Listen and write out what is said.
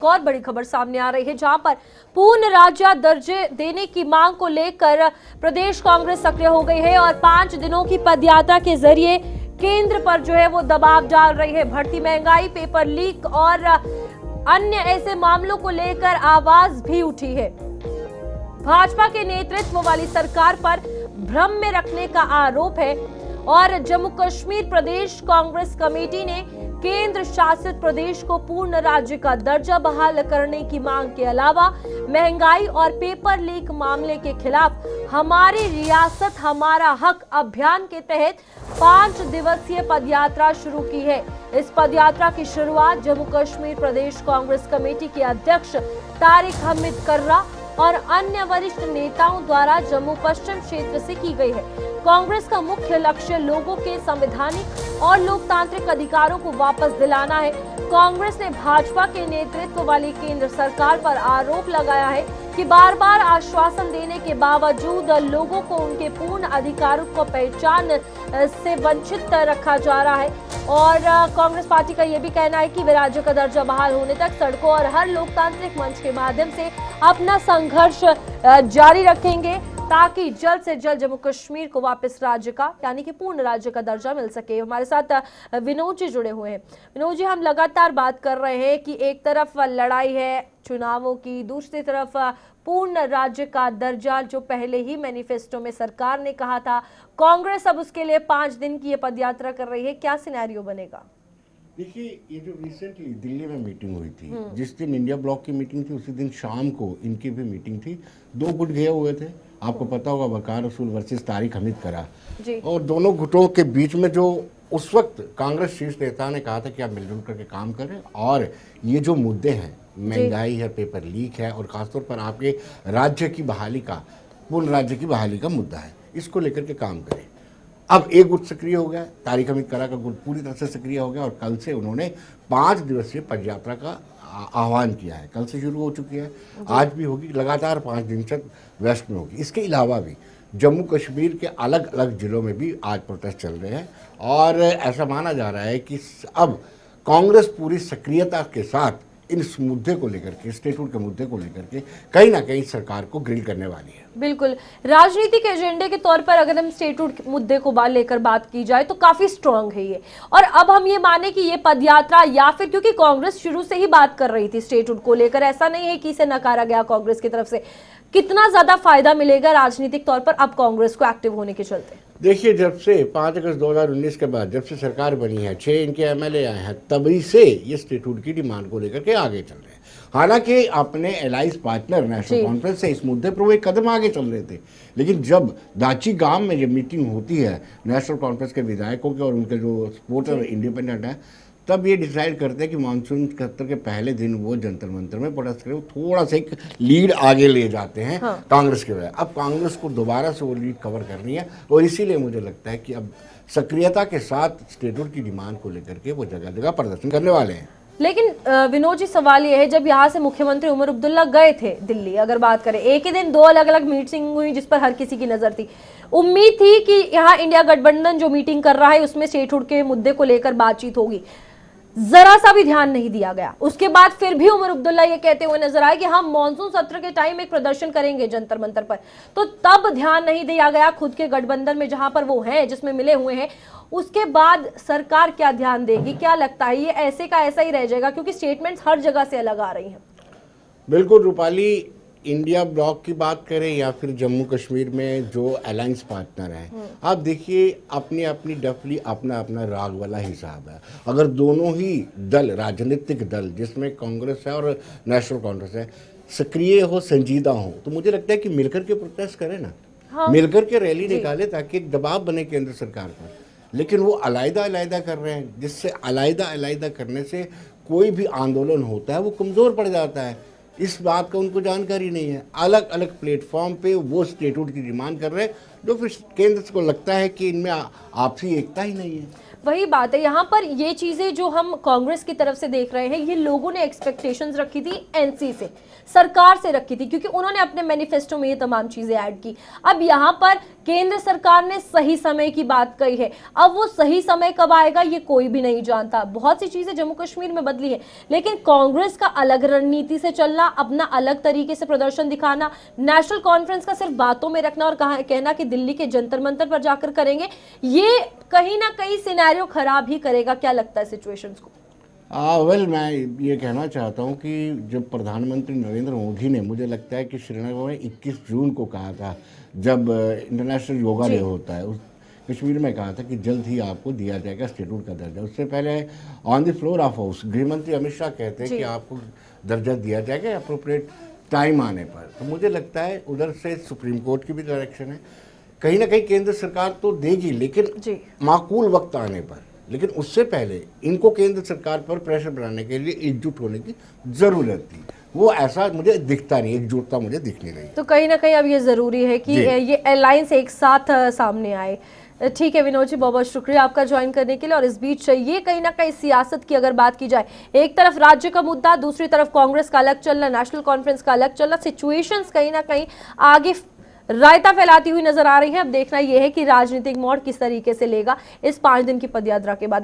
और बड़ी खबर सामने आ रही है, जहां पर पूर्ण राज्य दर्जे देने की मांग को लेकर प्रदेश कांग्रेस सक्रिय हो गई है और 5 दिनों की पदयात्रा के जरिए केंद्र पर जो है वो दबाव डाल रही है। बढ़ती महंगाई, पेपर लीक और अन्य ऐसे मामलों को लेकर आवाज भी उठी है। भाजपा के नेतृत्व वाली सरकार पर भ्रम में रखने का आरोप है और जम्मू कश्मीर प्रदेश कांग्रेस कमेटी ने केंद्र शासित प्रदेश को पूर्ण राज्य का दर्जा बहाल करने की मांग के अलावा महंगाई और पेपर लीक मामले के खिलाफ हमारी रियासत हमारा हक अभियान के तहत 5 दिवसीय पदयात्रा शुरू की है। इस पदयात्रा की शुरुआत जम्मू कश्मीर प्रदेश कांग्रेस कमेटी के अध्यक्ष तारिक हमीद कर्रा और अन्य वरिष्ठ नेताओं द्वारा जम्मू पश्चिम क्षेत्र से की गई है। कांग्रेस का मुख्य लक्ष्य लोगों के संवैधानिक और लोकतांत्रिक अधिकारों को वापस दिलाना है। कांग्रेस ने भाजपा के नेतृत्व वाली केंद्र सरकार पर आरोप लगाया है कि बार बार आश्वासन देने के बावजूद लोगों को उनके पूर्ण अधिकारों को पहचान से वंचित रखा जा रहा है। और कांग्रेस पार्टी का यह भी कहना है कि वे राज्य का दर्जा बहाल होने तक सड़कों और हर लोकतांत्रिक मंच के माध्यम से अपना संघर्ष जारी रखेंगे ताकि जल्द से जल्द जम्मू कश्मीर को वापस राज्य का यानी कि पूर्ण राज्य का दर्जा मिल सके। हमारे साथ विनोद जी जुड़े हुए हैं। विनोद जी, हम लगातार बात कर रहे हैं कि एक तरफ लड़ाई है चुनावों की, दूसरी तरफ पूर्ण राज्य का दर्जा जो पहले ही मैनिफेस्टो में सरकार ने कहा था। कांग्रेस अब उसके लिए 5 दिन की ये पदयात्रा कर रही है, क्या सिनेरियो बनेगा? देखिए, ये जो रिसेंटली दिल्ली में मीटिंग हुई थी, जिस दिन इंडिया ब्लॉक की मीटिंग थी उसी दिन शाम को इनकी भी मीटिंग थी। 2 गुट गए हुए थे, आपको पता होगा, वकार रसूल वर्सेस तारिक हमीद कर्रा। और दोनों गुटों के बीच में जो उस वक्त कांग्रेस शीर्ष नेता ने कहा था कि आप मिलजुल करके काम करें और ये जो मुद्दे हैं, महंगाई है, पेपर लीक है और खासतौर पर आपके राज्य की बहाली का, पूर्ण राज्य की बहाली का मुद्दा है, इसको लेकर के काम करें। अब एक गुट सक्रिय हो गया, तारिक हमीद कर्रा का गुट पूरी तरह से सक्रिय हो गया और कल से उन्होंने 5 दिवसीय पदयात्रा का आह्वान किया है। कल से शुरू हो चुकी है, आज भी होगी, लगातार 5 दिन तक वेस्ट में होगी। इसके अलावा भी जम्मू कश्मीर के अलग अलग जिलों में भी आज प्रोटेस्ट चल रहे हैं और ऐसा माना जा रहा है कि अब कांग्रेस पूरी सक्रियता के साथ इस मुद्दे को लेकर के, स्टेटहुड के मुद्दे को लेकर के कहीं ना कहीं सरकार को ग्रिल करने वाली है। बिल्कुल, राजनीतिक एजेंडे के तौर पर अगर हम स्टेटहुड मुद्दे को लेकर बात की जाए तो काफी स्ट्रांग है ये। और अब हम ये माने कि ये पदयात्रा या फिर, क्योंकि कांग्रेस शुरू से ही बात कर रही थी स्टेटहुड को लेकर, ऐसा नहीं है कि इसे नकारा गया कांग्रेस की तरफ से, कितना ज्यादा फायदा मिलेगा राजनीतिक तौर पर अब कांग्रेस को एक्टिव होने के चलते? देखिए, जब से 5 अगस्त 2019 के बाद जब से सरकार बनी है, 6 इनके एमएलए आए हैं, तभी से ये स्टेटहुड की डिमांड को लेकर के आगे चल रहे हैं। हालांकि अपने एलाइज पार्टनर नेशनल कॉन्फ्रेंस से इस मुद्दे पर वो एक कदम आगे चल रहे थे, लेकिन जब दाची गांव में जब मीटिंग होती है नेशनल कॉन्फ्रेंस के विधायकों के और उनके जो सपोर्टर इंडिपेंडेंट हैं, तब ये डिसाइड करते हैं कि मानसून सत्र के पहले दिन वो जंतर मंतर में प्रोटेस्ट करें, थोड़ा सा एक लीड आगे ले जाते हैं कांग्रेस के बजाय। अब कांग्रेस को दोबारा से वो लीड कवर करनी है और इसीलिए मुझे लगता है कि अब सक्रियता के साथ स्टेटहुड की डिमांड को लेकर के वो जगह जगह प्रदर्शन करने वाले हैं। लेकिन विनोद जी, सवाल यह है, जब यहाँ से मुख्यमंत्री उमर अब्दुल्ला गए थे दिल्ली, अगर बात करें, एक ही दिन 2 अलग अलग मीटिंग हुई जिस पर हर किसी की नजर थी। उम्मीद थी कि यहाँ इंडिया गठबंधन जो मीटिंग कर रहा है उसमें स्टेटहुड के मुद्दे को लेकर बातचीत होगी, जरा सा भी ध्यान नहीं दिया गया। उसके बाद फिर भी उमर अब्दुल्ला ये कहते हुए नजर आए कि हम मॉनसून सत्र के टाइम एक प्रदर्शन करेंगे जंतर मंतर पर, तो तब ध्यान नहीं दिया गया खुद के गठबंधन में जहां पर वो हैं, जिसमें मिले हुए हैं। उसके बाद सरकार क्या ध्यान देगी? क्या लगता है ये ऐसे का ऐसा ही रह जाएगा, क्योंकि स्टेटमेंट्स हर जगह से अलग आ रही हैं? बिल्कुल रूपाली, इंडिया ब्लॉक की बात करें या फिर जम्मू कश्मीर में जो अलायंस पार्टनर हैं, आप देखिए अपनी अपनी डफली अपना अपना राग वाला हिसाब है। अगर दोनों ही दल, राजनीतिक दल जिसमें कांग्रेस है और नेशनल कांग्रेस है, सक्रिय हो, संजीदा हो, तो मुझे लगता है कि मिलकर के प्रोटेस्ट करें ना, मिलकर के रैली निकाले ताकि एक दबाव बने केंद्र सरकार पर। लेकिन वो अलग अलग कर रहे हैं, जिससे अलग अलग करने से कोई भी आंदोलन होता है वो कमज़ोर पड़ जाता है। इस बात का उनको जानकारी नहीं है। अलग अलग प्लेटफॉर्म पे वो स्टेटहुड की डिमांड कर रहे हैं, जो फिर केंद्र को लगता है कि इनमें आपसी एकता ही नहीं है। वही बात है, यहाँ पर ये चीजें जो हम कांग्रेस की तरफ से देख रहे हैं, ये लोगों ने एक्सपेक्टेशंस रखी थी एनसी से, सरकार से रखी थी, क्योंकि उन्होंने अपने मैनिफेस्टो में ये तमाम चीजें ऐड की। अब यहाँ पर केंद्र सरकार ने सही समय की बात कही है, अब वो सही समय कब आएगा ये कोई भी नहीं जानता। बहुत सी चीजें जम्मू कश्मीर में बदली है, लेकिन कांग्रेस का अलग रणनीति से चलना, अपना अलग तरीके से प्रदर्शन दिखाना, नेशनल कॉन्फ्रेंस का सिर्फ बातों में रखना और कहना कि दिल्ली के जंतर मंतर पर जाकर करेंगे, ये कहीं ना कहीं सिनेरियो खराब ही करेगा। क्या लगता है सिचुएशंस को? वेल मैं ये कहना चाहता हूँ कि जब प्रधानमंत्री नरेंद्र मोदी ने, मुझे लगता है कि श्रीनगर में 21 जून को कहा था, जब इंटरनेशनल योगा डे होता है, उस कश्मीर में कहा था कि जल्द ही आपको दिया जाएगा स्टेटहुड का दर्जा। उससे पहले on the floor of house गृह मंत्री अमित शाह कहते हैं कि आपको दर्जा दिया जाएगा अप्रोप्रिएट टाइम आने पर। तो मुझे लगता है उधर से सुप्रीम कोर्ट की भी डायरेक्शन है, कहीं ना कहीं केंद्र सरकार तो देगी, लेकिन माकूल वक्त आने पर। लेकिन उससे पहले इनको केंद्र सरकार पर प्रेशर बनाने के लिए एकजुट होने की जरूरत थी, वो ऐसा मुझे दिखता नहीं, एकजुटता मुझे दिख नहीं रही। तो कहीं ना कहीं अब ये जरूरी है कि ये अलायंस एक साथ सामने आए। ठीक है विनोद जी, बहुत बहुत शुक्रिया आपका ज्वाइन करने के लिए। और इस बीच ये कहीं ना कहीं सियासत की अगर बात की जाए, एक तरफ राज्य का मुद्दा, दूसरी तरफ कांग्रेस का अलग चलना, नेशनल कॉन्फ्रेंस का अलग चलना, सिचुएशंस कहीं ना कहीं आगे रायता फैलाती हुई नजर आ रही है। अब देखना यह है कि राजनीतिक मोड़ किस तरीके से लेगा इस 5 दिन की पदयात्रा के बाद।